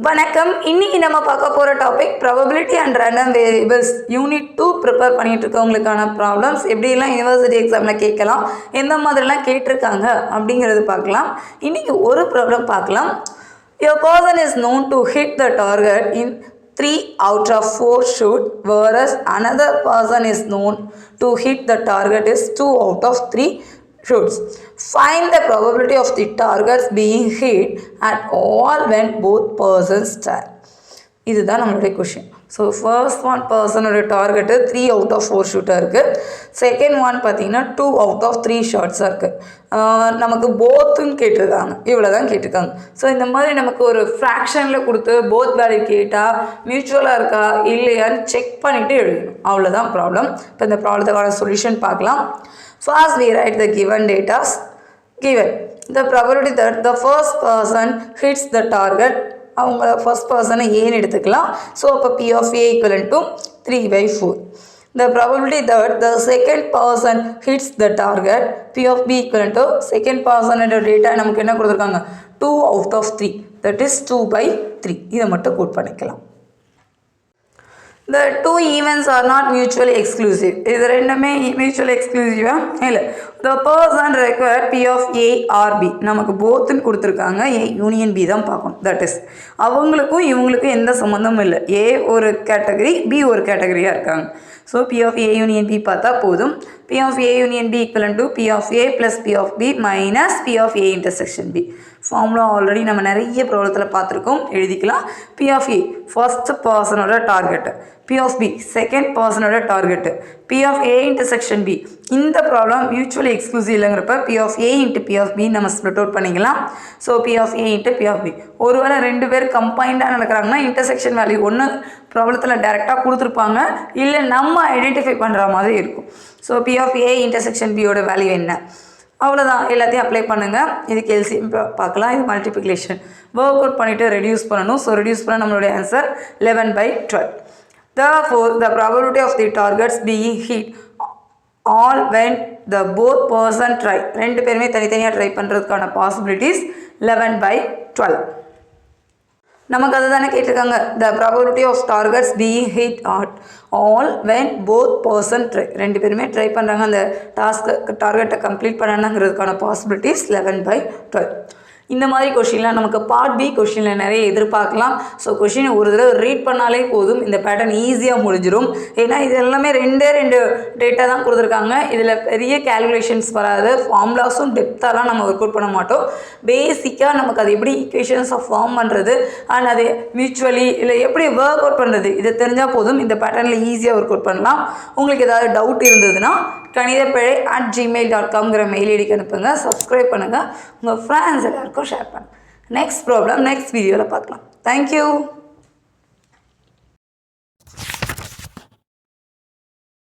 வணக்கம். இன்னைக்கு நம்ம பார்க்க போகிற topic probability and random variables unit 2 prepare பண்ணிட்டு இருக்கவங்களுக்கான ப்ராப்ளம்ஸ் எப்படிலாம் யூனிவர்சிட்டி எக்ஸாமில் கேட்கலாம், எந்த மாதிரிலாம் கேட்டிருக்காங்க அப்படிங்கிறது பார்க்கலாம். இன்னைக்கு ஒரு ப்ராப்ளம் பார்க்கலாம். Your person is known to hit the target in 3 out of 4 shoot, whereas another person is known to hit the target is 2 out of 3 shoots. Find the probability of the targets being hit at all when both persons try. இதுதான் நம்மளுடைய question. So first one பர்சனோட target 3 out of 4 ஷூட்டாக இருக்குது. Second one பார்த்தீங்கன்னா 2 out of 3 ஷாட்ஸாக இருக்குது. நமக்கு போத்துன்னு கேட்டிருக்காங்க, இவ்வளோ தான் கேட்டிருக்காங்க. ஸோ இந்த மாதிரி நமக்கு ஒரு ஃப்ராக்ஷனில் கொடுத்து போத் வேல்யூ கேட்டால் மியூச்சுவலாக இருக்கா இல்லையான்னு செக் பண்ணிவிட்டு எழுதணும். அவ்வளோதான் ப்ராப்ளம். இப்போ இந்த ப்ராப்ளத்துக்கான சொல்யூஷன் பார்க்கலாம். First we write the given data. Given the probability that the first person hits the target, அவங்க ஃபர்ஸ்ட் பர்சனை ஏன்னு எடுத்துக்கலாம். ஸோ அப்போ P of A equivalent to 3/4. The probability that the second person hits the target, P of B equivalent to second person என்ற data நமக்கு என்ன கொடுத்துருக்காங்க, 2 out of 3, that is 2/3. இதை மட்டும் கோட் பண்ணிக்கலாம். The two events are not mutually exclusive. இது ரெண்டுமே mutually exclusive இல்லை. The person required P of A or B, நமக்கு போத்துன்னு கொடுத்துருக்காங்க. A யூனியன் B தான் பார்க்கணும். தட் இஸ் அவங்களுக்கும் இவங்களுக்கும் எந்த சம்மந்தமும் இல்லை. A ஒரு கேட்டகரி, B ஒரு கேட்டகரியாக இருக்காங்க. So P of A union B பார்த்தா போதும். P of A union B equivalent to P of A plus P of B minus P of A intersection B. Formula already நம்ம நிறைய ப்ராப்ளத்தில் பார்த்துருக்கோம், எழுதிக்கலாம். P of A ஃபர்ஸ்ட் பர்சனோட target, P of B second பர்சனோட target, P of A intersection B. இந்த problem mutually exclusive இல்லைங்கிறப்ப P of A into P of B நம்ம ஸ்ப்ளிட் அவுட் பண்ணிக்கலாம். So P of A into P of B. ஒருவேளை ரெண்டு பேர் கம்பைண்டாக நடக்கிறாங்கன்னா intersection value ஒன்று ப்ராப்ளத்தில் டேரெக்டாக கொடுத்துருப்பாங்க, இல்லை நம்ம ஐடென்டிஃபை பண்ணுற மாதிரி இருக்கும். So P of A intersection B யோட வேல்யூ என்ன, அவ்வளோதான். எல்லாத்தையும் அப்ளை பண்ணுங்கள். இதுக்கு எல்சிஎம் பார்க்கலாம். இது மல்டிப்ளிகேஷன் ஒர்க் அவுட் பண்ணிவிட்டு ரெடியூஸ் பண்ணணும். ஸோ ரெடியூஸ் பண்ண நம்மளுடைய answer 11/12. Therefore, the probability of the targets being hit all when the both person try, ரெண்டு பேருமே தனித்தனியாக ட்ரை பண்ணுறதுக்கான பாசிபிலிட்டிஸ் 11/12. நமக்கு அதை தானே கேட்டிருக்காங்க. The probability of targets being hit at all when both person try, ரெண்டு பேருமே ட்ரை பண்ணுறாங்க அந்த டார்கெட்டை கம்ப்ளீட் பண்ணணுங்கிறதுக்கான பாசிபிலிட்டிஸ் 11/12. இந்த மாதிரி கொஷின்லாம் நமக்கு பார்ட் பி கொஷினில் நிறைய எதிர்பார்க்கலாம். ஸோ கொஷினை ஒரு தடவை ரீட் பண்ணாலே போதும், இந்த பேட்டர்ன் ஈஸியாக முடிஞ்சிடும். ஏன்னா இது எல்லாமே ரெண்டு டேட்டா தான் கொடுத்துருக்காங்க. இதில் பெரிய கேல்குலேஷன்ஸ் வராது, ஃபார்முலாஸும் டெப்த்தாலாம் நம்ம ஒர்க் அவுட் பண்ண மாட்டோம். பேசிக்காக நமக்கு அது எப்படி ஈக்குவேஷன்ஸை ஃபார்ம் பண்ணுறது அண்ட் அது மியூச்சுவலி இல்லை எப்படி ஒர்க் அவுட் பண்ணுறது இதை தெரிஞ்சால் போதும். இந்த பேட்டர்னில் ஈஸியாக ஒர்க் அவுட் பண்ணலாம். உங்களுக்கு ஏதாவது டவுட் இருந்ததுன்னா KanithaPezhai@gmail.com மெயில் ஐடிக்கு அனுப்புங்க. சப்ஸ்கிரைப் பண்ணுங்கள், உங்கள் ஃப்ரெண்ட்ஸ் எல்லாருக்கும் ஷேர் பண்ணுங்கள். நெக்ஸ்ட் ப்ராப்ளம் நெக்ஸ்ட் வீடியோவில் பார்க்கலாம். தேங்க்யூ.